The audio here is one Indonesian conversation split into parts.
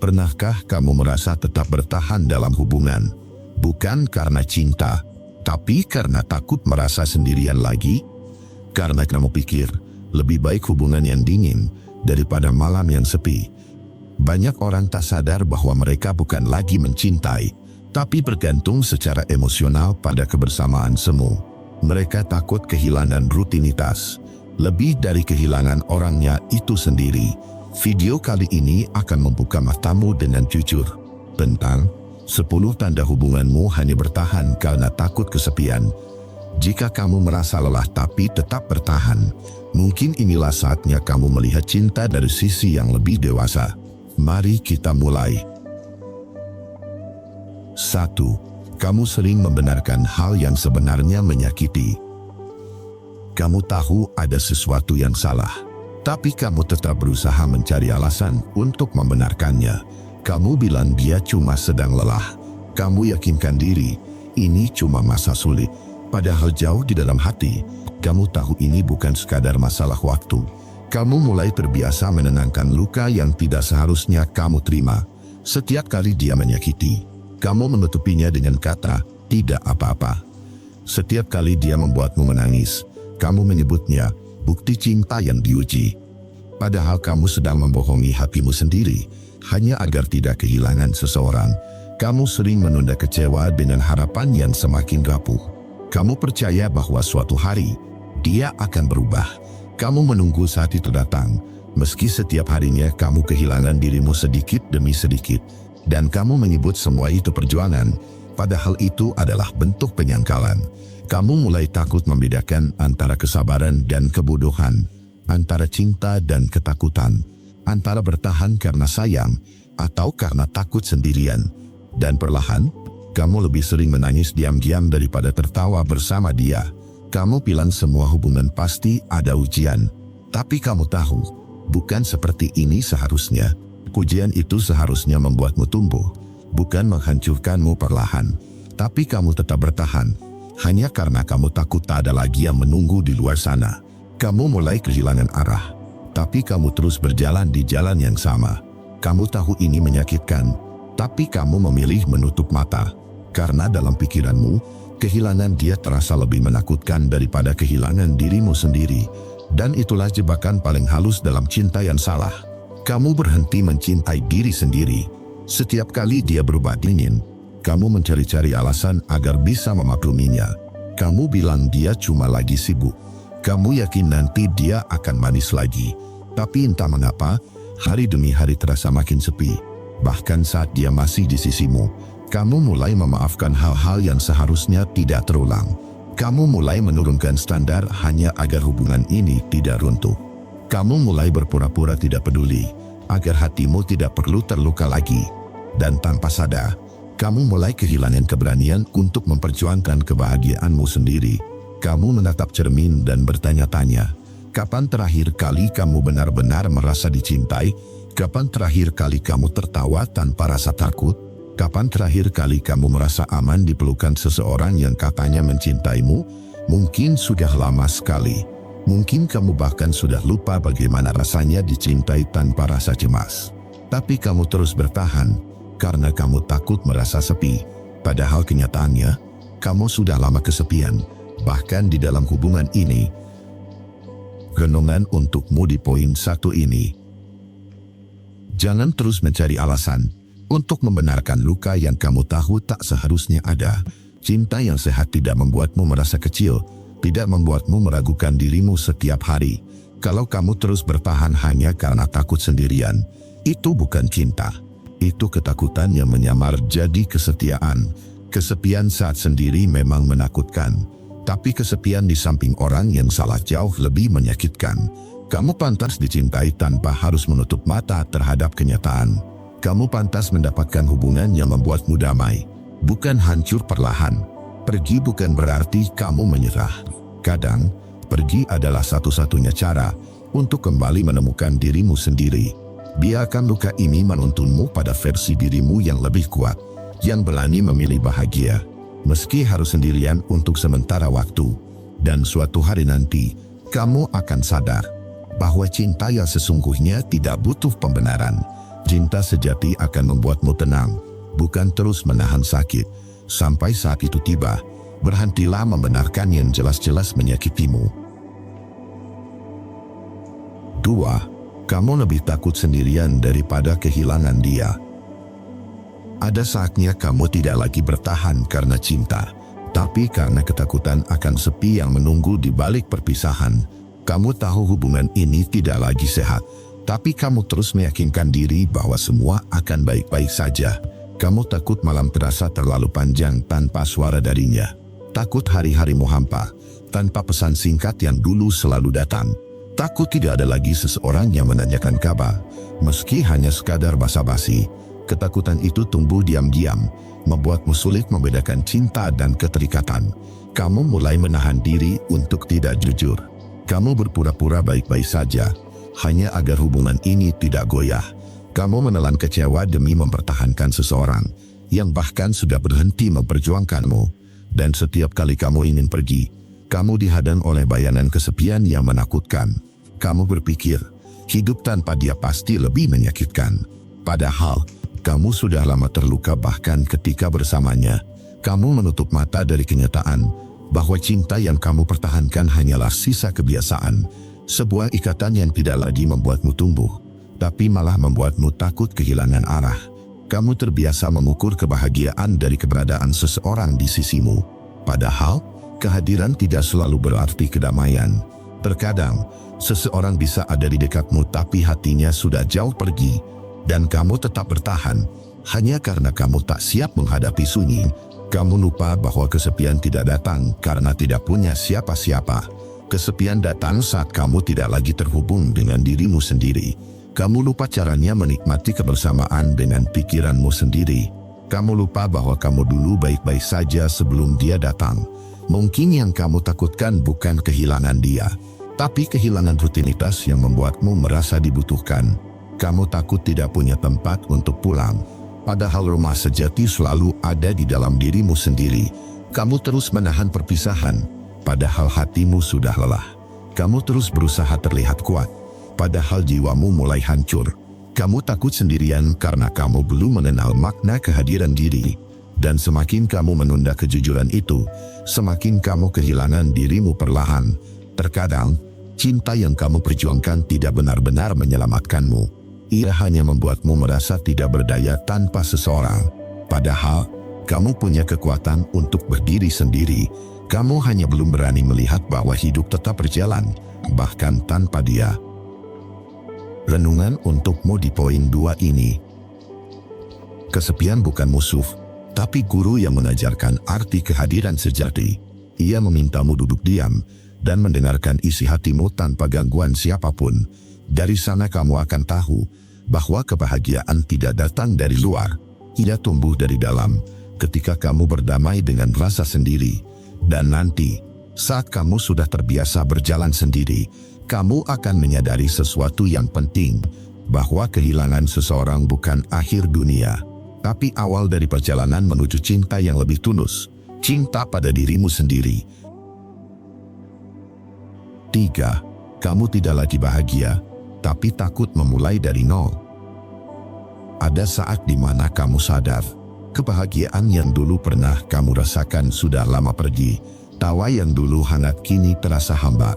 Pernahkah kamu merasa tetap bertahan dalam hubungan? Bukan karena cinta, tapi karena takut merasa sendirian lagi? Karena kamu pikir, lebih baik hubungan yang dingin daripada malam yang sepi. Banyak orang tak sadar bahwa mereka bukan lagi mencintai, tapi bergantung secara emosional pada kebersamaan semu. Mereka takut kehilangan rutinitas, lebih dari kehilangan orangnya itu sendiri. Video kali ini akan membuka matamu dengan jujur tentang 10 tanda hubunganmu hanya bertahan karena takut kesepian. Jika kamu merasa lelah tapi tetap bertahan, mungkin inilah saatnya kamu melihat cinta dari sisi yang lebih dewasa. Mari kita mulai. 1. Kamu sering membenarkan hal yang sebenarnya menyakiti. Kamu tahu ada sesuatu yang salah, tapi kamu tetap berusaha mencari alasan untuk membenarkannya. Kamu bilang dia cuma sedang lelah. Kamu yakinkan diri, ini cuma masa sulit. Padahal jauh di dalam hati, kamu tahu ini bukan sekadar masalah waktu. Kamu mulai terbiasa menenangkan luka yang tidak seharusnya kamu terima. Setiap kali dia menyakiti, kamu menutupinya dengan kata, tidak apa-apa. Setiap kali dia membuatmu menangis, kamu menyebutnya bukti cinta yang diuji. Padahal kamu sedang membohongi hatimu sendiri, hanya agar tidak kehilangan seseorang. Kamu sering menunda kecewa dengan harapan yang semakin rapuh. Kamu percaya bahwa suatu hari, dia akan berubah. Kamu menunggu saat itu datang, meski setiap harinya kamu kehilangan dirimu sedikit demi sedikit. Dan kamu menyebut semua itu perjuangan, padahal itu adalah bentuk penyangkalan. Kamu mulai takut membedakan antara kesabaran dan kebodohan, antara cinta dan ketakutan, antara bertahan karena sayang atau karena takut sendirian. Dan perlahan, kamu lebih sering menangis diam-diam daripada tertawa bersama dia. Kamu bilang semua hubungan pasti ada ujian, tapi kamu tahu, bukan seperti ini seharusnya. Ujian itu seharusnya membuatmu tumbuh, bukan menghancurkanmu perlahan. Tapi kamu tetap bertahan, hanya karena kamu takut tak ada lagi yang menunggu di luar sana. Kamu mulai kehilangan arah, tapi kamu terus berjalan di jalan yang sama. Kamu tahu ini menyakitkan, tapi kamu memilih menutup mata. Karena dalam pikiranmu, kehilangan dia terasa lebih menakutkan daripada kehilangan dirimu sendiri. Dan itulah jebakan paling halus dalam cinta yang salah. Kamu berhenti mencintai diri sendiri. Setiap kali dia berubah dingin, kamu mencari-cari alasan agar bisa memakluminya. Kamu bilang dia cuma lagi sibuk. Kamu yakin nanti dia akan manis lagi. Tapi entah mengapa, hari demi hari terasa makin sepi. Bahkan saat dia masih di sisimu, kamu mulai memaafkan hal-hal yang seharusnya tidak terulang. Kamu mulai menurunkan standar hanya agar hubungan ini tidak runtuh. Kamu mulai berpura-pura tidak peduli, agar hatimu tidak perlu terluka lagi. Dan tanpa sadar, kamu mulai kehilangan keberanian untuk memperjuangkan kebahagiaanmu sendiri. Kamu menatap cermin dan bertanya-tanya, kapan terakhir kali kamu benar-benar merasa dicintai? Kapan terakhir kali kamu tertawa tanpa rasa takut? Kapan terakhir kali kamu merasa aman di pelukan seseorang yang katanya mencintaimu? Mungkin sudah lama sekali. Mungkin kamu bahkan sudah lupa bagaimana rasanya dicintai tanpa rasa cemas. Tapi kamu terus bertahan karena kamu takut merasa sepi. Padahal kenyataannya, kamu sudah lama kesepian, bahkan di dalam hubungan ini. Renungan untukmu di poin 1 ini. Jangan terus mencari alasan untuk membenarkan luka yang kamu tahu tak seharusnya ada. Cinta yang sehat tidak membuatmu merasa kecil, tidak membuatmu meragukan dirimu setiap hari. Kalau kamu terus bertahan hanya karena takut sendirian, itu bukan cinta. Itu ketakutan yang menyamar jadi kesetiaan. Kesepian saat sendiri memang menakutkan, tapi kesepian di samping orang yang salah jauh lebih menyakitkan. Kamu pantas dicintai tanpa harus menutup mata terhadap kenyataan. Kamu pantas mendapatkan hubungan yang membuatmu damai, bukan hancur perlahan. Pergi bukan berarti kamu menyerah. Kadang, pergi adalah satu-satunya cara untuk kembali menemukan dirimu sendiri. Biarkan luka ini menuntunmu pada versi dirimu yang lebih kuat, yang berani memilih bahagia, meski harus sendirian untuk sementara waktu. Dan suatu hari nanti, kamu akan sadar bahwa cinta yang sesungguhnya tidak butuh pembenaran. Cinta sejati akan membuatmu tenang, bukan terus menahan sakit. Sampai saat itu tiba, berhentilah membenarkan yang jelas-jelas menyakitimu. 2. Kamu lebih takut sendirian daripada kehilangan dia. Ada saatnya kamu tidak lagi bertahan karena cinta, tapi karena ketakutan akan sepi yang menunggu di balik perpisahan. Kamu tahu hubungan ini tidak lagi sehat, tapi kamu terus meyakinkan diri bahwa semua akan baik-baik saja. Kamu takut malam terasa terlalu panjang tanpa suara darinya. Takut hari-harimu hampa, tanpa pesan singkat yang dulu selalu datang. Takut tidak ada lagi seseorang yang menanyakan kabar, meski hanya sekadar basa-basi. Ketakutan itu tumbuh diam-diam, membuatmu sulit membedakan cinta dan keterikatan. Kamu mulai menahan diri untuk tidak jujur. Kamu berpura-pura baik-baik saja, hanya agar hubungan ini tidak goyah. Kamu menelan kecewa demi mempertahankan seseorang yang bahkan sudah berhenti memperjuangkanmu. Dan setiap kali kamu ingin pergi, kamu dihadang oleh bayangan kesepian yang menakutkan. Kamu berpikir, hidup tanpa dia pasti lebih menyakitkan. Padahal, kamu sudah lama terluka bahkan ketika bersamanya. Kamu menutup mata dari kenyataan bahwa cinta yang kamu pertahankan hanyalah sisa kebiasaan. Sebuah ikatan yang tidak lagi membuatmu tumbuh, tapi malah membuatmu takut kehilangan arah. Kamu terbiasa mengukur kebahagiaan dari keberadaan seseorang di sisimu. Padahal, kehadiran tidak selalu berarti kedamaian. Terkadang, seseorang bisa ada di dekatmu tapi hatinya sudah jauh pergi, dan kamu tetap bertahan hanya karena kamu tak siap menghadapi sunyi. Kamu lupa bahwa kesepian tidak datang karena tidak punya siapa-siapa. Kesepian datang saat kamu tidak lagi terhubung dengan dirimu sendiri. Kamu lupa caranya menikmati kebersamaan dengan pikiranmu sendiri. Kamu lupa bahwa kamu dulu baik-baik saja sebelum dia datang. Mungkin yang kamu takutkan bukan kehilangan dia, tapi kehilangan rutinitas yang membuatmu merasa dibutuhkan. Kamu takut tidak punya tempat untuk pulang, padahal rumah sejati selalu ada di dalam dirimu sendiri. Kamu terus menahan perpisahan, padahal hatimu sudah lelah. Kamu terus berusaha terlihat kuat, padahal jiwamu mulai hancur. Kamu takut sendirian karena kamu belum mengenal makna kehadiran diri. Dan semakin kamu menunda kejujuran itu, semakin kamu kehilangan dirimu perlahan. Terkadang, cinta yang kamu perjuangkan tidak benar-benar menyelamatkanmu. Ia hanya membuatmu merasa tidak berdaya tanpa seseorang. Padahal, kamu punya kekuatan untuk berdiri sendiri. Kamu hanya belum berani melihat bahwa hidup tetap berjalan, bahkan tanpa dia. Renungan untukmu di poin 2 ini. Kesepian bukan musuh, tapi guru yang mengajarkan arti kehadiran sejati. Ia memintamu duduk diam dan mendengarkan isi hatimu tanpa gangguan siapapun. Dari sana kamu akan tahu bahwa kebahagiaan tidak datang dari luar. Ia tumbuh dari dalam ketika kamu berdamai dengan rasa sendiri. Dan nanti, saat kamu sudah terbiasa berjalan sendiri, kamu akan menyadari sesuatu yang penting, bahwa kehilangan seseorang bukan akhir dunia, tapi awal dari perjalanan menuju cinta yang lebih tulus, cinta pada dirimu sendiri. 3. Kamu tidak lagi bahagia, tapi takut memulai dari nol. Ada saat di mana kamu sadar, kebahagiaan yang dulu pernah kamu rasakan sudah lama pergi. Tawa yang dulu hangat kini terasa hambar,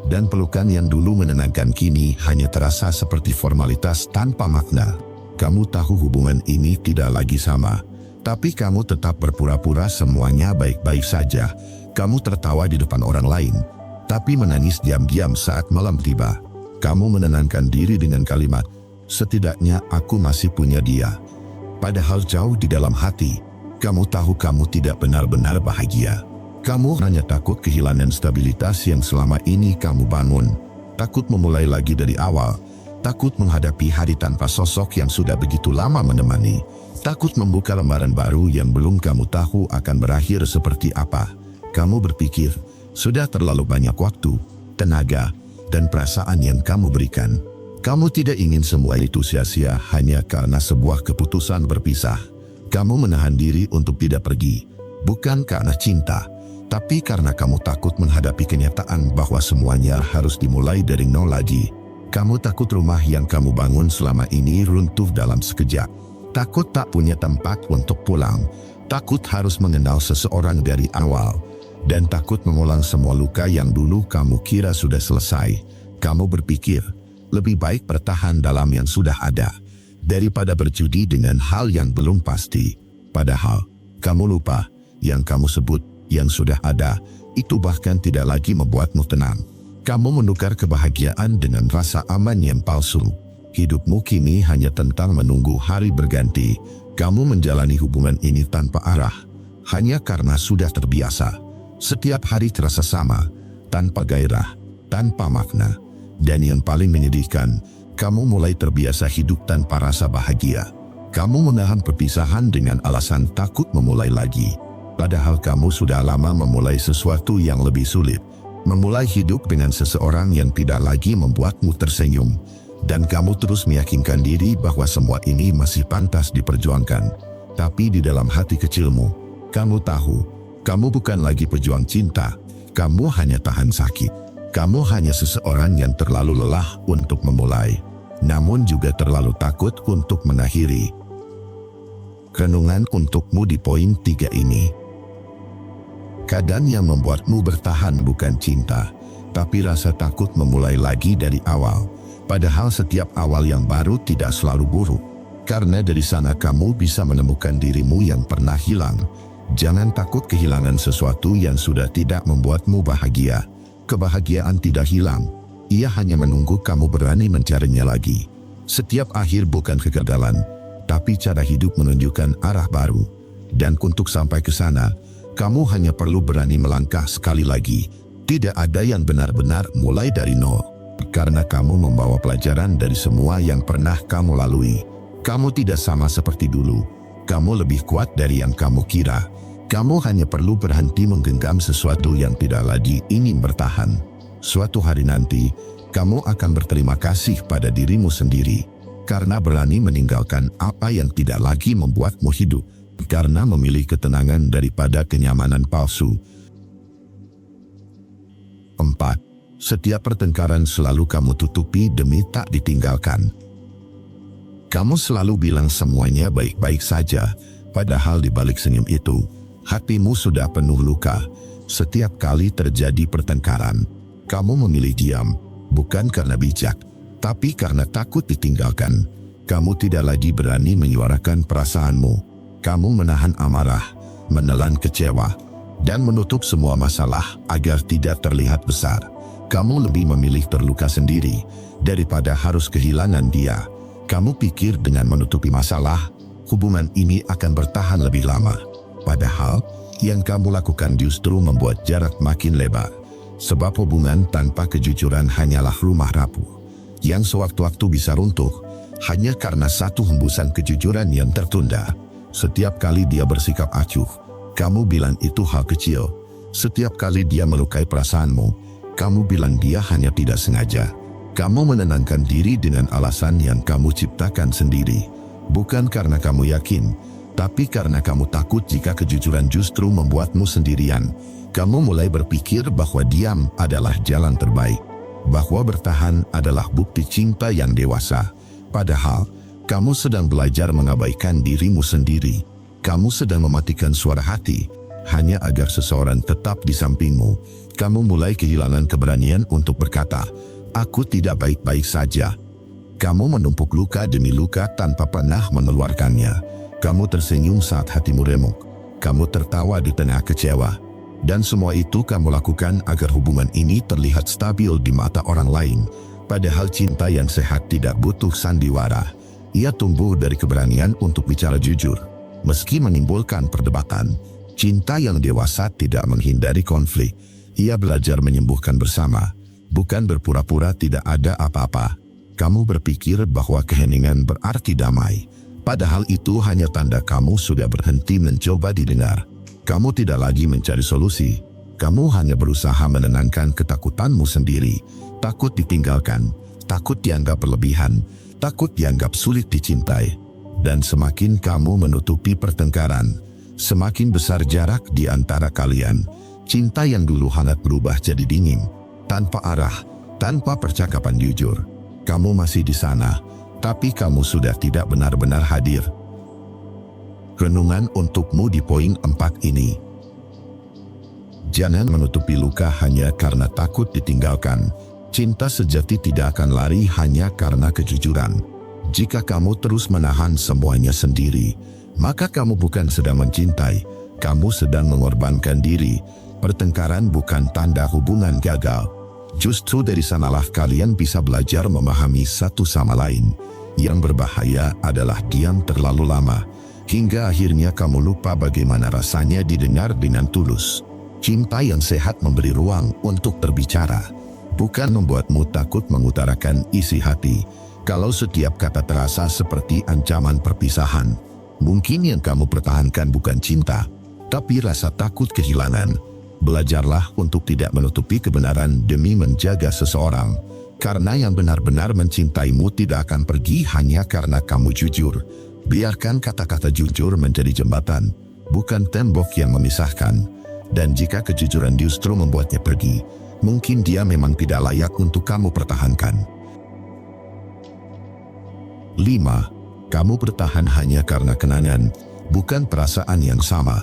dan pelukan yang dulu menenangkan kini hanya terasa seperti formalitas tanpa makna. Kamu tahu hubungan ini tidak lagi sama, tapi kamu tetap berpura-pura semuanya baik-baik saja. Kamu tertawa di depan orang lain, tapi menangis diam-diam saat malam tiba. Kamu menenangkan diri dengan kalimat, setidaknya aku masih punya dia. Padahal jauh di dalam hati, kamu tahu kamu tidak benar-benar bahagia. Kamu hanya takut kehilangan stabilitas yang selama ini kamu bangun. Takut memulai lagi dari awal. Takut menghadapi hari tanpa sosok yang sudah begitu lama menemani. Takut membuka lembaran baru yang belum kamu tahu akan berakhir seperti apa. Kamu berpikir, sudah terlalu banyak waktu, tenaga, dan perasaan yang kamu berikan. Kamu tidak ingin semua itu sia-sia hanya karena sebuah keputusan berpisah. Kamu menahan diri untuk tidak pergi, bukan karena cinta, tapi karena kamu takut menghadapi kenyataan bahwa semuanya harus dimulai dari nol lagi. Kamu takut rumah yang kamu bangun selama ini runtuh dalam sekejap. Takut tak punya tempat untuk pulang. Takut harus mengenal seseorang dari awal. Dan takut mengulang semua luka yang dulu kamu kira sudah selesai. Kamu berpikir, lebih baik bertahan dalam yang sudah ada daripada berjudi dengan hal yang belum pasti. Padahal, kamu lupa, yang kamu sebut, yang sudah ada, itu bahkan tidak lagi membuatmu tenang. Kamu menukar kebahagiaan dengan rasa aman yang palsu. Hidupmu kini hanya tentang menunggu hari berganti. Kamu menjalani hubungan ini tanpa arah, hanya karena sudah terbiasa. Setiap hari terasa sama, tanpa gairah, tanpa makna. Dan yang paling menyedihkan, kamu mulai terbiasa hidup tanpa rasa bahagia. Kamu menahan perpisahan dengan alasan takut memulai lagi. Padahal kamu sudah lama memulai sesuatu yang lebih sulit. Memulai hidup dengan seseorang yang tidak lagi membuatmu tersenyum. Dan kamu terus meyakinkan diri bahwa semua ini masih pantas diperjuangkan. Tapi di dalam hati kecilmu, kamu tahu, kamu bukan lagi pejuang cinta. Kamu hanya tahan sakit. Kamu hanya seseorang yang terlalu lelah untuk memulai, namun juga terlalu takut untuk mengakhiri. Renungan untukmu di poin 3 ini. Kadang yang membuatmu bertahan bukan cinta, tapi rasa takut memulai lagi dari awal. Padahal setiap awal yang baru tidak selalu buruk. Karena dari sana kamu bisa menemukan dirimu yang pernah hilang. Jangan takut kehilangan sesuatu yang sudah tidak membuatmu bahagia. Kebahagiaan tidak hilang. Ia hanya menunggu kamu berani mencarinya lagi. Setiap akhir bukan kegagalan, tapi cara hidup menunjukkan arah baru. Dan untuk sampai ke sana, kamu hanya perlu berani melangkah sekali lagi. Tidak ada yang benar-benar mulai dari nol. Karena kamu membawa pelajaran dari semua yang pernah kamu lalui. Kamu tidak sama seperti dulu. Kamu lebih kuat dari yang kamu kira. Kamu hanya perlu berhenti menggenggam sesuatu yang tidak lagi ingin bertahan. Suatu hari nanti, kamu akan berterima kasih pada dirimu sendiri. Karena berani meninggalkan apa yang tidak lagi membuatmu hidup. Karena memilih ketenangan daripada kenyamanan palsu. 4. Setiap pertengkaran selalu kamu tutupi demi tak ditinggalkan. Kamu selalu bilang semuanya baik-baik saja, padahal di balik senyum itu, hatimu sudah penuh luka. Setiap kali terjadi pertengkaran, kamu memilih diam, bukan karena bijak, tapi karena takut ditinggalkan. Kamu tidak lagi berani menyuarakan perasaanmu. Kamu menahan amarah, menelan kecewa, dan menutup semua masalah agar tidak terlihat besar. Kamu lebih memilih terluka sendiri daripada harus kehilangan dia. Kamu pikir dengan menutupi masalah, hubungan ini akan bertahan lebih lama. Padahal, yang kamu lakukan justru membuat jarak makin lebar. Sebab hubungan tanpa kejujuran hanyalah rumah rapuh, yang sewaktu-waktu bisa runtuh, hanya karena satu hembusan kejujuran yang tertunda. Setiap kali dia bersikap acuh, kamu bilang itu hal kecil. Setiap kali dia melukai perasaanmu, kamu bilang dia hanya tidak sengaja. Kamu menenangkan diri dengan alasan yang kamu ciptakan sendiri. Bukan karena kamu yakin, tapi karena kamu takut jika kejujuran justru membuatmu sendirian. Kamu mulai berpikir bahwa diam adalah jalan terbaik. Bahwa bertahan adalah bukti cinta yang dewasa. Padahal, kamu sedang belajar mengabaikan dirimu sendiri. Kamu sedang mematikan suara hati, hanya agar seseorang tetap di sampingmu. Kamu mulai kehilangan keberanian untuk berkata, "Aku tidak baik-baik saja." Kamu menumpuk luka demi luka tanpa pernah mengeluarkannya. Kamu tersenyum saat hatimu remuk. Kamu tertawa di tengah kecewa. Dan semua itu kamu lakukan agar hubungan ini terlihat stabil di mata orang lain. Padahal cinta yang sehat tidak butuh sandiwara. Ia tumbuh dari keberanian untuk bicara jujur. Meski menimbulkan perdebatan, cinta yang dewasa tidak menghindari konflik. Ia belajar menyembuhkan bersama, bukan berpura-pura tidak ada apa-apa. Kamu berpikir bahwa keheningan berarti damai. Padahal itu hanya tanda kamu sudah berhenti mencoba didengar. Kamu tidak lagi mencari solusi. Kamu hanya berusaha menenangkan ketakutanmu sendiri. Takut ditinggalkan, takut dianggap berlebihan, takut dianggap sulit dicintai. Dan semakin kamu menutupi pertengkaran, semakin besar jarak di antara kalian. Cinta yang dulu hangat berubah jadi dingin, tanpa arah, tanpa percakapan jujur. Kamu masih di sana, tapi kamu sudah tidak benar-benar hadir. Renungan untukmu di poin 4 ini. Jangan menutupi luka hanya karena takut ditinggalkan. Cinta sejati tidak akan lari hanya karena kejujuran. Jika kamu terus menahan semuanya sendiri, maka kamu bukan sedang mencintai, kamu sedang mengorbankan diri. Pertengkaran bukan tanda hubungan gagal. Justru dari sanalah kalian bisa belajar memahami satu sama lain. Yang berbahaya adalah diam terlalu lama, hingga akhirnya kamu lupa bagaimana rasanya didengar dengan tulus. Cinta yang sehat memberi ruang untuk berbicara, bukan membuatmu takut mengutarakan isi hati. Kalau setiap kata terasa seperti ancaman perpisahan, mungkin yang kamu pertahankan bukan cinta, tapi rasa takut kehilangan. Belajarlah untuk tidak menutupi kebenaran demi menjaga seseorang, karena yang benar-benar mencintaimu tidak akan pergi hanya karena kamu jujur. Biarkan kata-kata jujur menjadi jembatan, bukan tembok yang memisahkan. Dan jika kejujuran justru membuatnya pergi, mungkin dia memang tidak layak untuk kamu pertahankan. 5. Kamu bertahan hanya karena kenangan, bukan perasaan yang sama.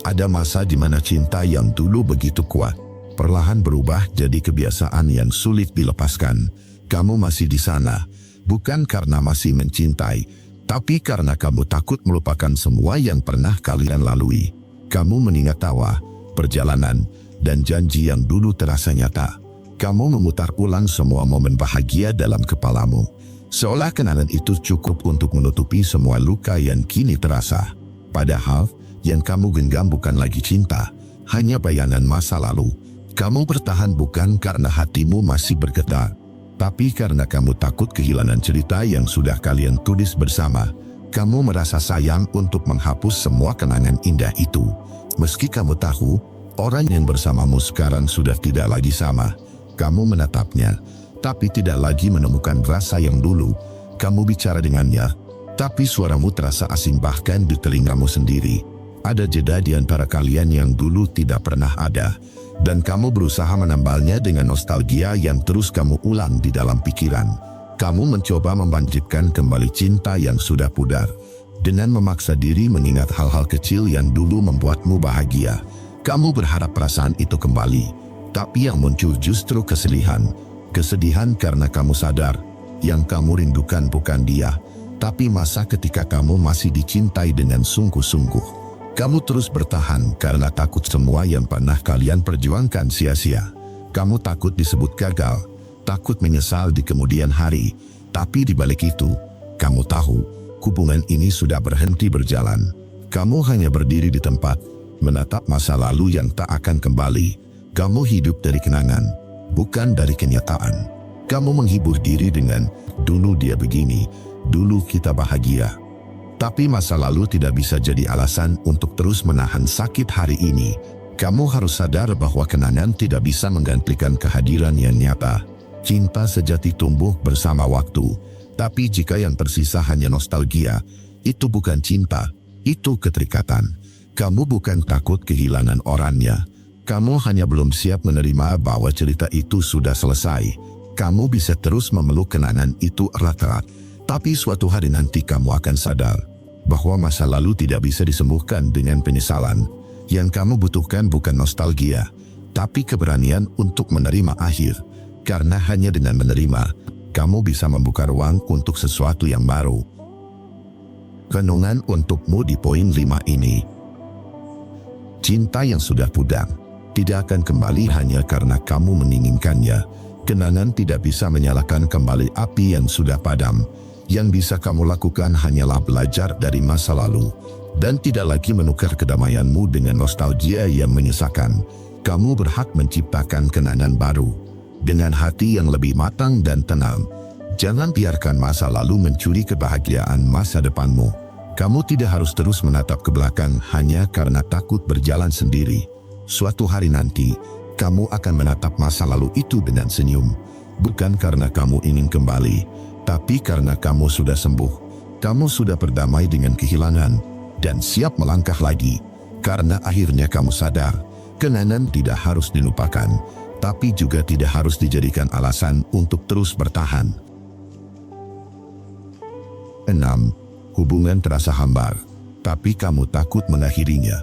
Ada masa di mana cinta yang dulu begitu kuat, perlahan berubah jadi kebiasaan yang sulit dilepaskan. Kamu masih di sana, bukan karena masih mencintai, tapi karena kamu takut melupakan semua yang pernah kalian lalui. Kamu mengingat tawa, perjalanan, dan janji yang dulu terasa nyata. Kamu memutar ulang semua momen bahagia dalam kepalamu, seolah kenangan itu cukup untuk menutupi semua luka yang kini terasa. Padahal, yang kamu genggam bukan lagi cinta, hanya bayangan masa lalu. Kamu bertahan bukan karena hatimu masih bergetar, tapi karena kamu takut kehilangan cerita yang sudah kalian tulis bersama. Kamu merasa sayang untuk menghapus semua kenangan indah itu. Meski kamu tahu, orang yang bersamamu sekarang sudah tidak lagi sama. Kamu menatapnya, tapi tidak lagi menemukan rasa yang dulu. Kamu bicara dengannya, tapi suaramu terasa asing bahkan di telingamu sendiri. Ada jeda di antara kalian yang dulu tidak pernah ada, dan kamu berusaha menambalnya dengan nostalgia yang terus kamu ulang di dalam pikiran. Kamu mencoba membangkitkan kembali cinta yang sudah pudar, dengan memaksa diri mengingat hal-hal kecil yang dulu membuatmu bahagia. Kamu berharap perasaan itu kembali, tapi yang muncul justru kesedihan. Kesedihan karena kamu sadar, yang kamu rindukan bukan dia, tapi masa ketika kamu masih dicintai dengan sungguh-sungguh. Kamu terus bertahan karena takut semua yang pernah kalian perjuangkan sia-sia. Kamu takut disebut gagal, takut menyesal di kemudian hari. Tapi di balik itu, kamu tahu, hubungan ini sudah berhenti berjalan. Kamu hanya berdiri di tempat, menatap masa lalu yang tak akan kembali. Kamu hidup dari kenangan, bukan dari kenyataan. Kamu menghibur diri dengan, dulu dia begini, dulu kita bahagia. Tapi masa lalu tidak bisa jadi alasan untuk terus menahan sakit hari ini. Kamu harus sadar bahwa kenangan tidak bisa menggantikan kehadiran yang nyata. Cinta sejati tumbuh bersama waktu, tapi jika yang tersisa hanya nostalgia, itu bukan cinta, itu keterikatan. Kamu bukan takut kehilangan orangnya, kamu hanya belum siap menerima bahwa cerita itu sudah selesai. Kamu bisa terus memeluk kenangan itu erat-erat, tapi suatu hari nanti kamu akan sadar bahwa masa lalu tidak bisa disembuhkan dengan penyesalan. Yang kamu butuhkan bukan nostalgia, tapi keberanian untuk menerima akhir. Karena hanya dengan menerima, kamu bisa membuka ruang untuk sesuatu yang baru. Renungan untukmu di poin 5 ini. Cinta yang sudah pudar tidak akan kembali hanya karena kamu menginginkannya. Kenangan tidak bisa menyalakan kembali api yang sudah padam. Yang bisa kamu lakukan hanyalah belajar dari masa lalu, dan tidak lagi menukar kedamaianmu dengan nostalgia yang menyesakan. Kamu berhak menciptakan kenangan baru, dengan hati yang lebih matang dan tenang. Jangan biarkan masa lalu mencuri kebahagiaan masa depanmu. Kamu tidak harus terus menatap ke belakang hanya karena takut berjalan sendiri. Suatu hari nanti, kamu akan menatap masa lalu itu dengan senyum. Bukan karena kamu ingin kembali, tapi karena kamu sudah sembuh. Kamu sudah berdamai dengan kehilangan dan siap melangkah lagi. Karena akhirnya kamu sadar, kenangan tidak harus dilupakan, tapi juga tidak harus dijadikan alasan untuk terus bertahan. 6. Hubungan terasa hambar, tapi kamu takut mengakhirinya.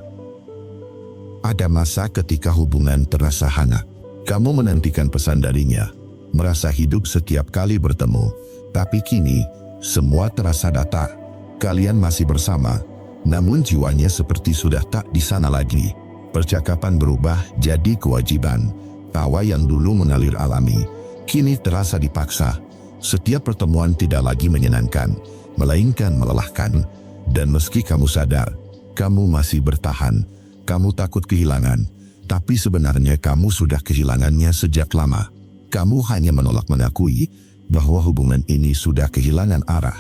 Ada masa ketika hubungan terasa hangat. Kamu menantikan pesan darinya, merasa hidup setiap kali bertemu, tapi kini semua terasa datar. Kalian masih bersama, namun jiwanya seperti sudah tak di sana lagi. Percakapan berubah jadi kewajiban. Tawa yang dulu mengalir alami, kini terasa dipaksa. Setiap pertemuan tidak lagi menyenangkan, melainkan melelahkan. Dan meski kamu sadar, kamu masih bertahan. Kamu takut kehilangan, tapi sebenarnya kamu sudah kehilangannya sejak lama. Kamu hanya menolak mengakui bahwa hubungan ini sudah kehilangan arah.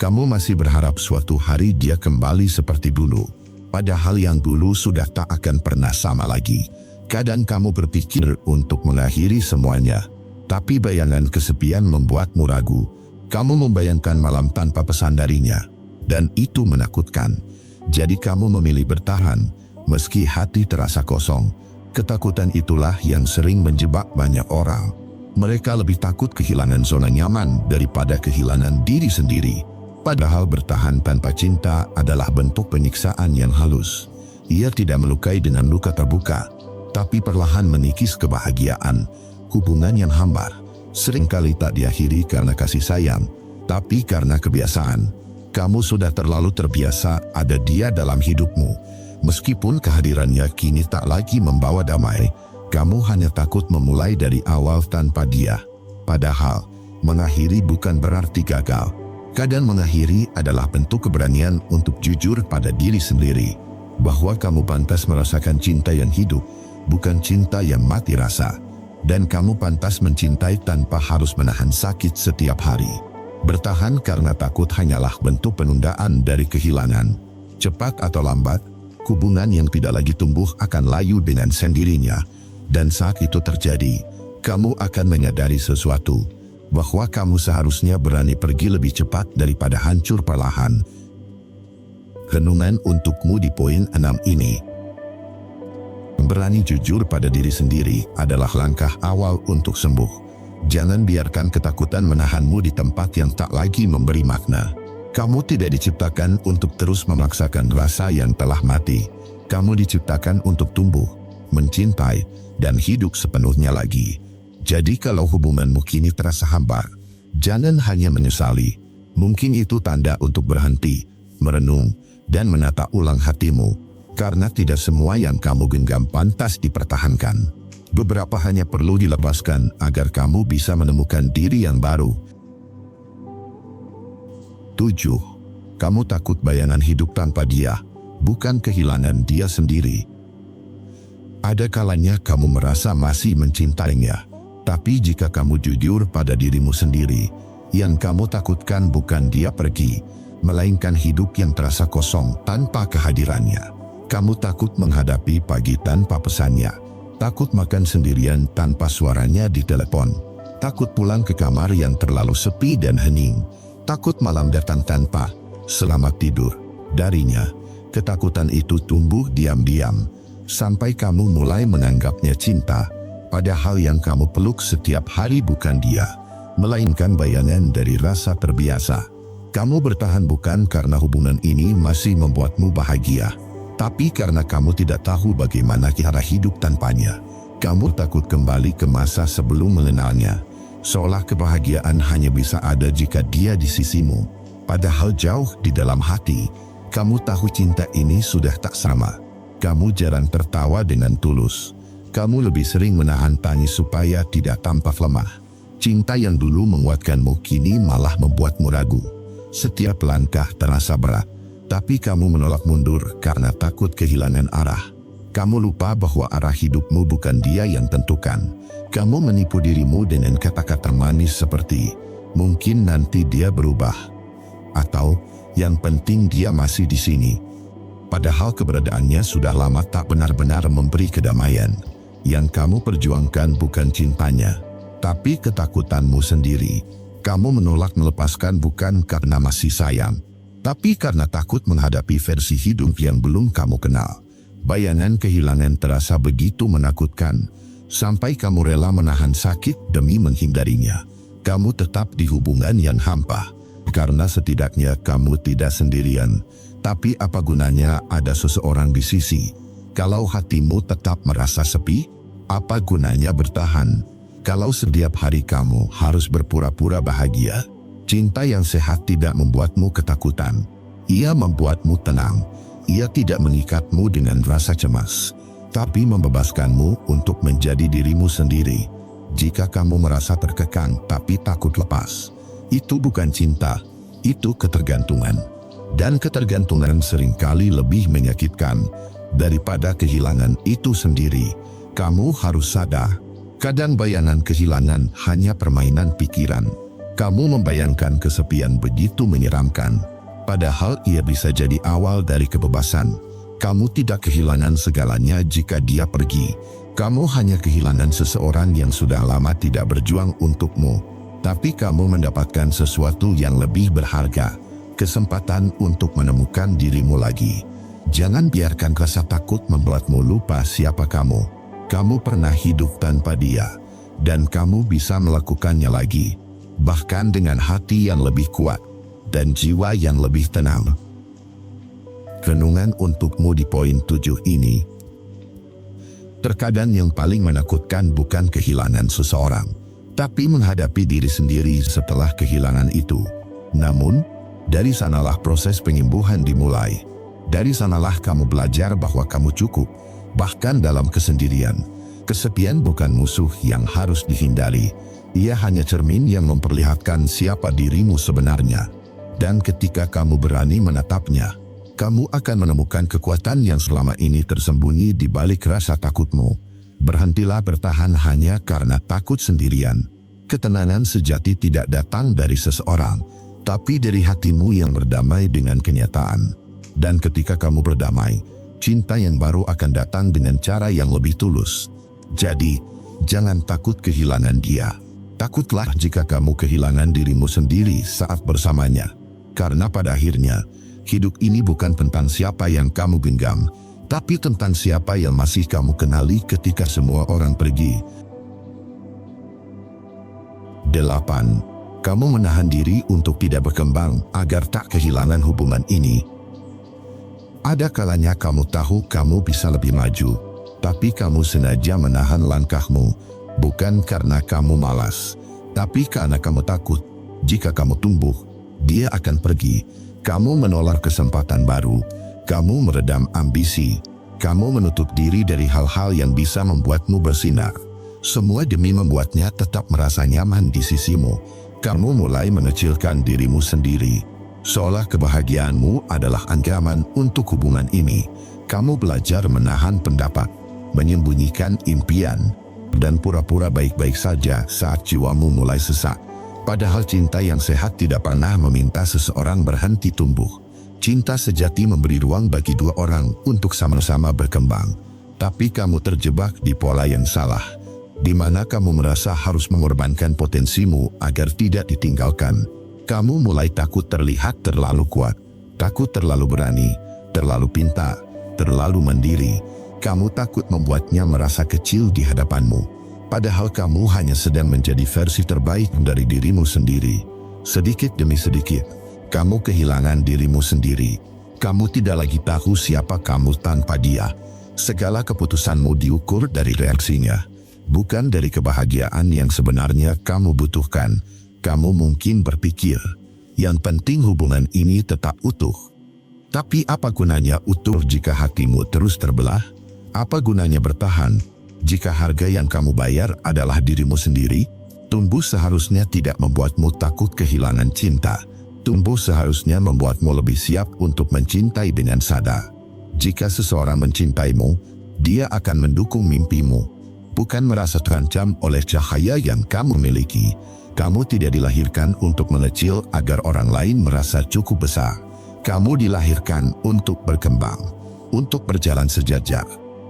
Kamu masih berharap suatu hari dia kembali seperti dulu, padahal yang dulu sudah tak akan pernah sama lagi. Kadang kamu berpikir untuk mengakhiri semuanya, tapi bayangan kesepian membuatmu ragu. Kamu membayangkan malam tanpa pesan darinya, dan itu menakutkan. Jadi kamu memilih bertahan, meski hati terasa kosong. Ketakutan itulah yang sering menjebak banyak orang. Mereka lebih takut kehilangan zona nyaman daripada kehilangan diri sendiri. Padahal bertahan tanpa cinta adalah bentuk penyiksaan yang halus. Ia tidak melukai dengan luka terbuka, tapi perlahan mengikis kebahagiaan. Hubungan yang hambar seringkali tak diakhiri karena kasih sayang, tapi karena kebiasaan. Kamu sudah terlalu terbiasa ada dia dalam hidupmu. Meskipun kehadirannya kini tak lagi membawa damai, kamu hanya takut memulai dari awal tanpa dia. Padahal, mengakhiri bukan berarti gagal. Kadang mengakhiri adalah bentuk keberanian untuk jujur pada diri sendiri, bahwa kamu pantas merasakan cinta yang hidup, bukan cinta yang mati rasa. Dan kamu pantas mencintai tanpa harus menahan sakit setiap hari. Bertahan karena takut hanyalah bentuk penundaan dari kehilangan. Cepat atau lambat, hubungan yang tidak lagi tumbuh akan layu dengan sendirinya. Dan saat itu terjadi, kamu akan menyadari sesuatu, bahwa kamu seharusnya berani pergi lebih cepat daripada hancur perlahan. Renungan untukmu di poin 6 ini. Berani jujur pada diri sendiri adalah langkah awal untuk sembuh. Jangan biarkan ketakutan menahanmu di tempat yang tak lagi memberi makna. Kamu tidak diciptakan untuk terus memaksakan rasa yang telah mati. Kamu diciptakan untuk tumbuh, mencintai, dan hidup sepenuhnya lagi. Jadi kalau hubunganmu kini terasa hambar, jangan hanya menyesali. Mungkin itu tanda untuk berhenti, merenung, dan menata ulang hatimu. Karena tidak semua yang kamu genggam pantas dipertahankan. Beberapa hanya perlu dilepaskan agar kamu bisa menemukan diri yang baru. 7. Kamu takut bayangan hidup tanpa dia, bukan kehilangan dia sendiri. Ada kalanya kamu merasa masih mencintainya, tapi jika kamu jujur pada dirimu sendiri, yang kamu takutkan bukan dia pergi, melainkan hidup yang terasa kosong tanpa kehadirannya. Kamu takut menghadapi pagi tanpa pesannya, takut makan sendirian tanpa suaranya di telepon, takut pulang ke kamar yang terlalu sepi dan hening, takut malam datang tanpa selamat tidur darinya. Ketakutan itu tumbuh diam-diam, sampai kamu mulai menganggapnya cinta, padahal yang kamu peluk setiap hari bukan dia, melainkan bayangan dari rasa terbiasa. Kamu bertahan bukan karena hubungan ini masih membuatmu bahagia, tapi karena kamu tidak tahu bagaimana cara hidup tanpanya. Kamu takut kembali ke masa sebelum mengenalnya, seolah kebahagiaan hanya bisa ada jika dia di sisimu. Padahal jauh di dalam hati, kamu tahu cinta ini sudah tak sama. Kamu jarang tertawa dengan tulus. Kamu lebih sering menahan tangis supaya tidak tampak lemah. Cinta yang dulu menguatkanmu kini malah membuatmu ragu. Setiap langkah terasa berat, tapi kamu menolak mundur karena takut kehilangan arah. Kamu lupa bahwa arah hidupmu bukan dia yang tentukan. Kamu menipu dirimu dengan kata-kata manis seperti, mungkin nanti dia berubah, atau yang penting dia masih di sini. Padahal keberadaannya sudah lama tak benar-benar memberi kedamaian. Yang kamu perjuangkan bukan cintanya, tapi ketakutanmu sendiri. Kamu menolak melepaskan bukan karena masih sayang, tapi karena takut menghadapi versi hidup yang belum kamu kenal. Bayangan kehilangan terasa begitu menakutkan, Sampai kamu rela menahan sakit demi menghindarinya. Kamu tetap di hubungan yang hampa. Karena setidaknya kamu tidak sendirian. Tapi apa gunanya ada seseorang di sisi? Kalau hatimu tetap merasa sepi, apa gunanya bertahan? Kalau setiap hari kamu harus berpura-pura bahagia? Cinta yang sehat tidak membuatmu ketakutan. Ia membuatmu tenang. Ia tidak mengikatmu dengan rasa cemas, tapi membebaskanmu untuk menjadi dirimu sendiri. Jika kamu merasa terkekang tapi takut lepas, itu bukan cinta, itu ketergantungan. Dan ketergantungan seringkali lebih menyakitkan daripada kehilangan itu sendiri. Kamu harus sadar, kadang bayangan kehilangan hanya permainan pikiran. Kamu membayangkan kesepian begitu menyeramkan, padahal ia bisa jadi awal dari kebebasan. Kamu tidak kehilangan segalanya jika dia pergi. Kamu hanya kehilangan seseorang yang sudah lama tidak berjuang untukmu. Tapi kamu mendapatkan sesuatu yang lebih berharga, kesempatan untuk menemukan dirimu lagi. Jangan biarkan rasa takut membuatmu lupa siapa kamu. Kamu pernah hidup tanpa dia, dan kamu bisa melakukannya lagi. Bahkan dengan hati yang lebih kuat dan jiwa yang lebih tenang. Renungan untukmu di poin 7 ini. Terkadang yang paling menakutkan bukan kehilangan seseorang, tapi menghadapi diri sendiri setelah kehilangan itu. Namun, dari sanalah proses penyembuhan dimulai. Dari sanalah kamu belajar bahwa kamu cukup, bahkan dalam kesendirian. Kesepian bukan musuh yang harus dihindari. Ia hanya cermin yang memperlihatkan siapa dirimu sebenarnya. Dan ketika kamu berani menatapnya, kamu akan menemukan kekuatan yang selama ini tersembunyi di balik rasa takutmu. Berhentilah bertahan hanya karena takut sendirian. Ketenangan sejati tidak datang dari seseorang, tapi dari hatimu yang berdamai dengan kenyataan. Dan ketika kamu berdamai, cinta yang baru akan datang dengan cara yang lebih tulus. Jadi, jangan takut kehilangan dia. Takutlah jika kamu kehilangan dirimu sendiri saat bersamanya. Karena pada akhirnya, hidup ini bukan tentang siapa yang kamu genggam, tapi tentang siapa yang masih kamu kenali ketika semua orang pergi. 8. Kamu menahan diri untuk tidak berkembang agar tak kehilangan hubungan ini. Ada kalanya kamu tahu kamu bisa lebih maju, tapi kamu sengaja menahan langkahmu, bukan karena kamu malas, tapi karena kamu takut. Jika kamu tumbuh, dia akan pergi. Kamu menolak kesempatan baru, kamu meredam ambisi, kamu menutup diri dari hal-hal yang bisa membuatmu bersinar. Semua demi membuatnya tetap merasa nyaman di sisimu. Kamu mulai mengecilkan dirimu sendiri, seolah kebahagiaanmu adalah ancaman untuk hubungan ini. Kamu belajar menahan pendapat, menyembunyikan impian, dan pura-pura baik-baik saja saat jiwamu mulai sesak. Padahal cinta yang sehat tidak pernah meminta seseorang berhenti tumbuh. Cinta sejati memberi ruang bagi dua orang untuk sama-sama berkembang. Tapi kamu terjebak di pola yang salah, di mana kamu merasa harus mengorbankan potensimu agar tidak ditinggalkan. Kamu mulai takut terlihat terlalu kuat, takut terlalu berani, terlalu pintar, terlalu mandiri. Kamu takut membuatnya merasa kecil di hadapanmu. Padahal kamu hanya sedang menjadi versi terbaik dari dirimu sendiri. Sedikit demi sedikit, kamu kehilangan dirimu sendiri. Kamu tidak lagi tahu siapa kamu tanpa dia. Segala keputusanmu diukur dari reaksinya, bukan dari kebahagiaan yang sebenarnya kamu butuhkan. Kamu mungkin berpikir, yang penting hubungan ini tetap utuh. Tapi apa gunanya utuh jika hatimu terus terbelah? Apa gunanya bertahan jika harga yang kamu bayar adalah dirimu sendiri? Tumbuh seharusnya tidak membuatmu takut kehilangan cinta. Tumbuh seharusnya membuatmu lebih siap untuk mencintai dengan sadar. Jika seseorang mencintaimu, dia akan mendukung mimpimu, bukan merasa terancam oleh cahaya yang kamu miliki. Kamu tidak dilahirkan untuk mengecil agar orang lain merasa cukup besar. Kamu dilahirkan untuk berkembang, untuk berjalan sejajar,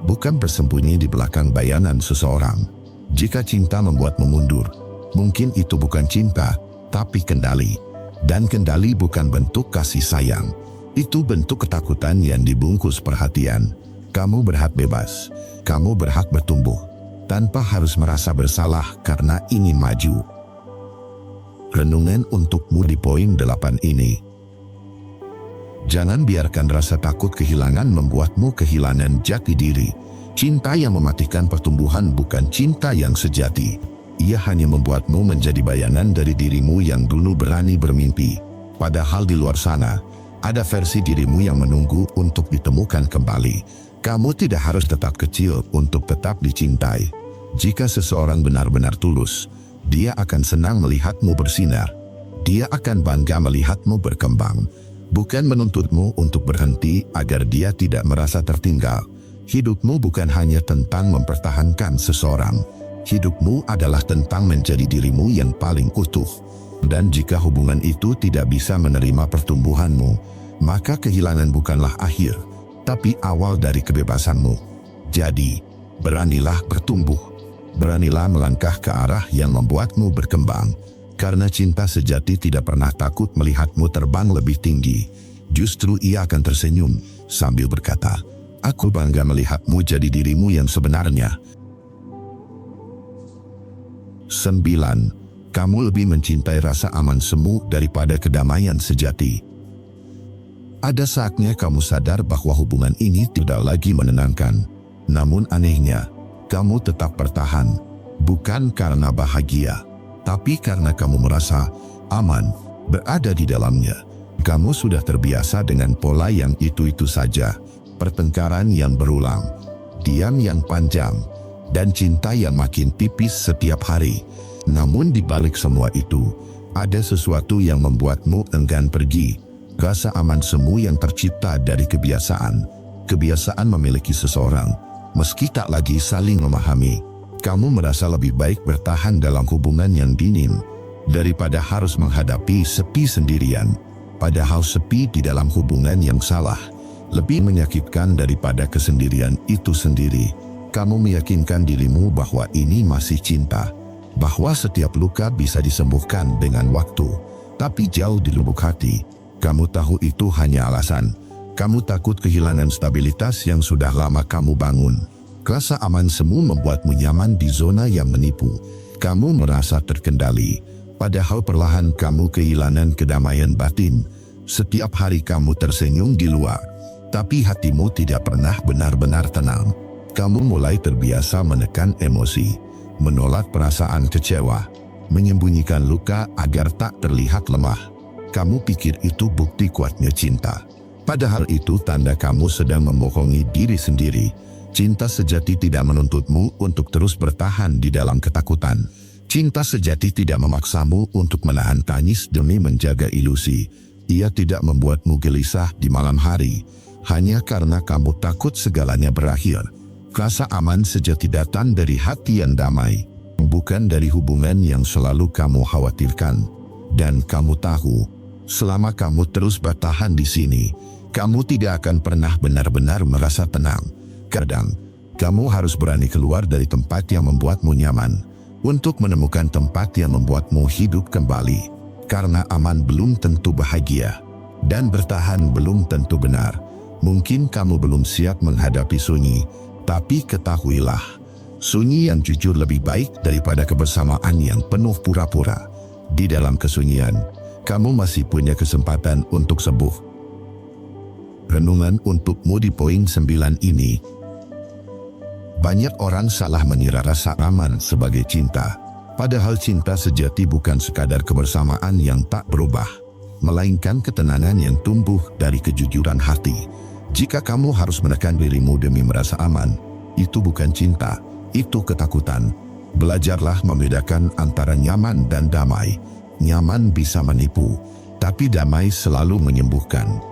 bukan bersembunyi di belakang bayangan seseorang. Jika cinta membuatmu mundur, mungkin itu bukan cinta, tapi kendali. Dan kendali bukan bentuk kasih sayang. Itu bentuk ketakutan yang dibungkus perhatian. Kamu berhak bebas. Kamu berhak bertumbuh. tanpa harus merasa bersalah karena ingin maju. Renungan untukmu di poin 8 ini. Jangan biarkan rasa takut kehilangan membuatmu kehilangan jati diri. Cinta yang mematikan pertumbuhan bukan cinta yang sejati. Ia hanya membuatmu menjadi bayangan dari dirimu yang dulu berani bermimpi. Padahal di luar sana, ada versi dirimu yang menunggu untuk ditemukan kembali. Kamu tidak harus tetap kecil untuk tetap dicintai. Jika seseorang benar-benar tulus, dia akan senang melihatmu bersinar. Dia akan bangga melihatmu berkembang, bukan menuntutmu untuk berhenti agar dia tidak merasa tertinggal. Hidupmu bukan hanya tentang mempertahankan seseorang. Hidupmu adalah tentang menjadi dirimu yang paling utuh. Dan jika hubungan itu tidak bisa menerima pertumbuhanmu, maka kehilangan bukanlah akhir, tapi awal dari kebebasanmu. Jadi, beranilah bertumbuh. Beranilah melangkah ke arah yang membuatmu berkembang. Karena cinta sejati tidak pernah takut melihatmu terbang lebih tinggi. Justru ia akan tersenyum sambil berkata, "Aku bangga melihatmu jadi dirimu yang sebenarnya." 9. Kamu lebih mencintai rasa aman semu daripada kedamaian sejati. Ada saatnya kamu sadar bahwa hubungan ini tidak lagi menenangkan. Namun anehnya, kamu tetap bertahan. Bukan karena bahagia, tapi karena kamu merasa aman berada di dalamnya. Kamu sudah terbiasa dengan pola yang itu-itu saja. Pertengkaran yang berulang, diam yang panjang, dan cinta yang makin tipis setiap hari. Namun di balik semua itu, ada sesuatu yang membuatmu enggan pergi. Rasa aman semu yang tercipta dari kebiasaan. Kebiasaan memiliki seseorang, meski tak lagi saling memahami. Kamu merasa lebih baik bertahan dalam hubungan yang dingin, daripada harus menghadapi sepi sendirian. Padahal sepi di dalam hubungan yang salah lebih menyakitkan daripada kesendirian itu sendiri. Kamu meyakinkan dirimu bahwa ini masih cinta, bahwa setiap luka bisa disembuhkan dengan waktu. Tapi jauh di lubuk hati, kamu tahu itu hanya alasan. Kamu takut kehilangan stabilitas yang sudah lama kamu bangun. Rasa aman semu membuatmu nyaman di zona yang menipu. Kamu merasa terkendali, padahal perlahan kamu kehilangan kedamaian batin. Setiap hari kamu tersenyum di luar, tapi hatimu tidak pernah benar-benar tenang. Kamu mulai terbiasa menekan emosi, menolak perasaan kecewa, menyembunyikan luka agar tak terlihat lemah. Kamu pikir itu bukti kuatnya cinta. Padahal itu tanda kamu sedang membohongi diri sendiri. Cinta sejati tidak menuntutmu untuk terus bertahan di dalam ketakutan. Cinta sejati tidak memaksamu untuk menahan tangis demi menjaga ilusi. Ia tidak membuatmu gelisah di malam hari, hanya karena kamu takut segalanya berakhir. Rasa aman sejati datang dari hati yang damai, bukan dari hubungan yang selalu kamu khawatirkan. Dan kamu tahu, selama kamu terus bertahan di sini, kamu tidak akan pernah benar-benar merasa tenang. Kadang, kamu harus berani keluar dari tempat yang membuatmu nyaman, untuk menemukan tempat yang membuatmu hidup kembali. Karena aman belum tentu bahagia, dan bertahan belum tentu benar. Mungkin kamu belum siap menghadapi sunyi, tapi ketahuilah, sunyi yang jujur lebih baik daripada kebersamaan yang penuh pura-pura. Di dalam kesunyian, kamu masih punya kesempatan untuk sembuh. Renungan untukmu di poin 9 ini. Banyak orang salah mengira rasa aman sebagai cinta. Padahal cinta sejati bukan sekadar kebersamaan yang tak berubah, melainkan ketenangan yang tumbuh dari kejujuran hati. Jika kamu harus menekan dirimu demi merasa aman, itu bukan cinta, itu ketakutan. Belajarlah membedakan antara nyaman dan damai. Nyaman bisa menipu, tapi damai selalu menyembuhkan.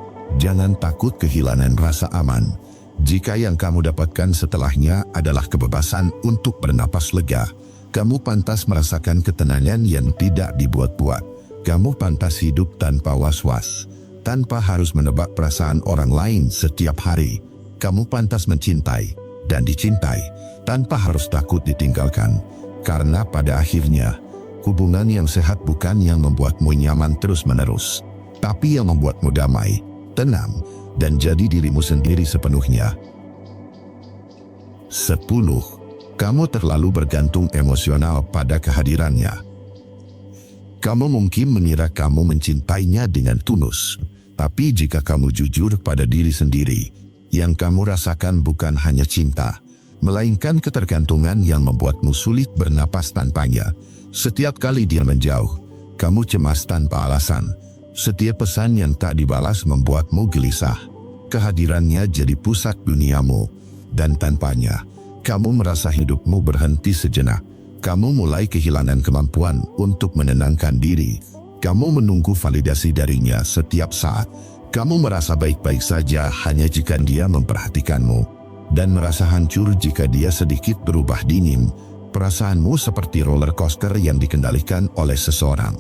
Jangan takut kehilangan rasa aman. Jika yang kamu dapatkan setelahnya adalah kebebasan untuk bernapas lega, kamu pantas merasakan ketenangan yang tidak dibuat-buat. Kamu pantas hidup tanpa was-was, tanpa harus menebak perasaan orang lain setiap hari. Kamu pantas mencintai dan dicintai, tanpa harus takut ditinggalkan. Karena pada akhirnya, hubungan yang sehat bukan yang membuatmu nyaman terus-menerus, tapi yang membuatmu damai, tenang, dan jadi dirimu sendiri sepenuhnya. 10. Kamu terlalu bergantung emosional pada kehadirannya. Kamu mungkin mengira kamu mencintainya dengan tulus, tapi jika kamu jujur pada diri sendiri, yang kamu rasakan bukan hanya cinta, melainkan ketergantungan yang membuatmu sulit bernapas tanpanya. Setiap kali dia menjauh, kamu cemas tanpa alasan. Setiap pesan yang tak dibalas membuatmu gelisah. Kehadirannya jadi pusat duniamu, dan tanpanya, kamu merasa hidupmu berhenti sejenak. Kamu mulai kehilangan kemampuan untuk menenangkan diri. Kamu menunggu validasi darinya setiap saat. Kamu merasa baik-baik saja hanya jika dia memperhatikanmu, dan merasa hancur jika dia sedikit berubah dingin. Perasaanmu seperti roller coaster yang dikendalikan oleh seseorang.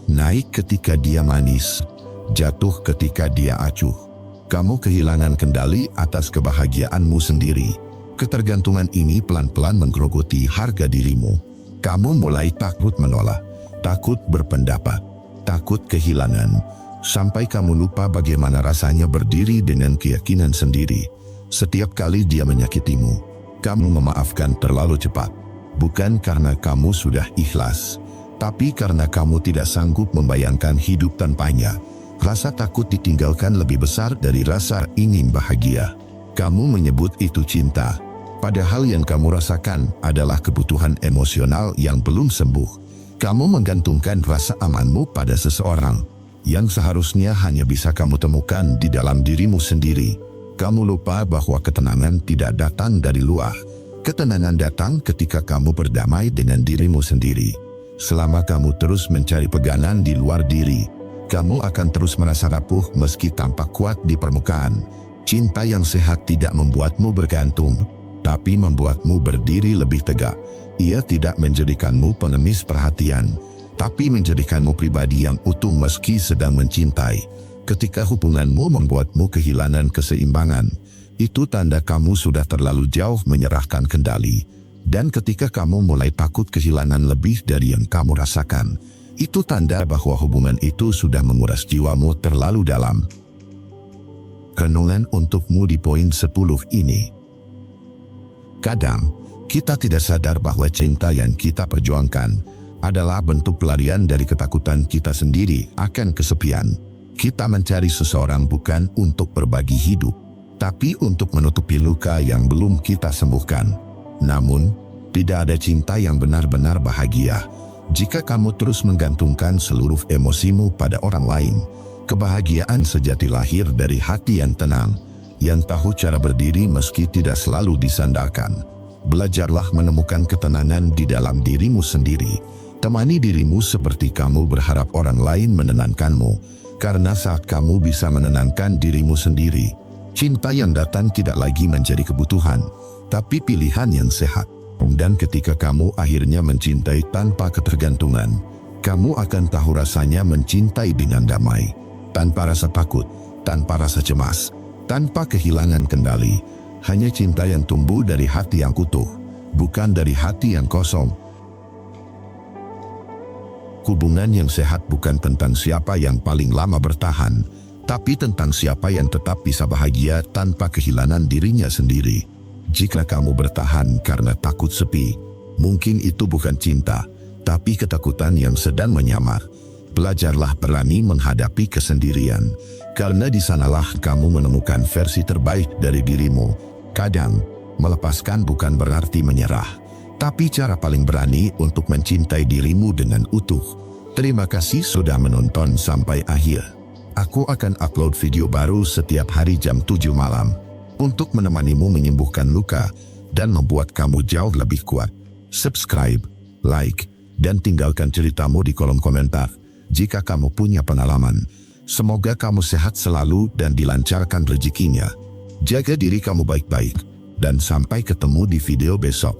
Naik ketika dia manis, jatuh ketika dia acuh. Kamu kehilangan kendali atas kebahagiaanmu sendiri. Ketergantungan ini pelan-pelan menggerogoti harga dirimu. Kamu mulai takut menolak, takut berpendapat, takut kehilangan, sampai kamu lupa bagaimana rasanya berdiri dengan keyakinan sendiri. Setiap kali dia menyakitimu, kamu memaafkan terlalu cepat. Bukan karena kamu sudah ikhlas, tapi karena kamu tidak sanggup membayangkan hidup tanpanya. Rasa takut ditinggalkan lebih besar dari rasa ingin bahagia. Kamu menyebut itu cinta, padahal yang kamu rasakan adalah kebutuhan emosional yang belum sembuh. Kamu menggantungkan rasa amanmu pada seseorang yang seharusnya hanya bisa kamu temukan di dalam dirimu sendiri. Kamu lupa bahwa ketenangan tidak datang dari luar. Ketenangan datang ketika kamu berdamai dengan dirimu sendiri. Selama kamu terus mencari pegangan di luar diri, kamu akan terus merasa rapuh meski tampak kuat di permukaan. Cinta yang sehat tidak membuatmu bergantung, tapi membuatmu berdiri lebih tegak. Ia tidak menjadikanmu pengemis perhatian, tapi menjadikanmu pribadi yang utuh meski sedang mencintai. Ketika hubunganmu membuatmu kehilangan keseimbangan, itu tanda kamu sudah terlalu jauh menyerahkan kendali. Dan ketika kamu mulai takut kehilangan lebih dari yang kamu rasakan, itu tanda bahwa hubungan itu sudah menguras jiwamu terlalu dalam. Renungan untukmu di poin 10 ini. Kadang, kita tidak sadar bahwa cinta yang kita perjuangkan adalah bentuk pelarian dari ketakutan kita sendiri akan kesepian. Kita mencari seseorang bukan untuk berbagi hidup, tapi untuk menutupi luka yang belum kita sembuhkan. Namun, tidak ada cinta yang benar-benar bahagia jika kamu terus menggantungkan seluruh emosimu pada orang lain. Kebahagiaan sejati lahir dari hati yang tenang, yang tahu cara berdiri meski tidak selalu disandarkan. Belajarlah menemukan ketenangan di dalam dirimu sendiri. Temani dirimu seperti kamu berharap orang lain menenangkanmu, karena saat kamu bisa menenangkan dirimu sendiri, cinta yang datang tidak lagi menjadi kebutuhan, tapi pilihan yang sehat. Dan ketika kamu akhirnya mencintai tanpa ketergantungan, kamu akan tahu rasanya mencintai dengan damai, tanpa rasa takut, tanpa rasa cemas, tanpa kehilangan kendali. Hanya cinta yang tumbuh dari hati yang utuh, bukan dari hati yang kosong. Hubungan yang sehat bukan tentang siapa yang paling lama bertahan, tapi tentang siapa yang tetap bisa bahagia tanpa kehilangan dirinya sendiri. Jika kamu bertahan karena takut sepi, mungkin itu bukan cinta, tapi ketakutan yang sedang menyamar. Belajarlah berani menghadapi kesendirian, karena di sanalah kamu menemukan versi terbaik dari dirimu. Kadang, melepaskan bukan berarti menyerah, tapi cara paling berani untuk mencintai dirimu dengan utuh. Terima kasih sudah menonton sampai akhir. Aku akan upload video baru setiap hari jam 7 malam. Untuk menemanimu menyembuhkan luka dan membuat kamu jauh lebih kuat. Subscribe, like, dan tinggalkan ceritamu di kolom komentar jika kamu punya pengalaman. Semoga kamu sehat selalu dan dilancarkan rezekinya. Jaga diri kamu baik-baik, dan sampai ketemu di video besok.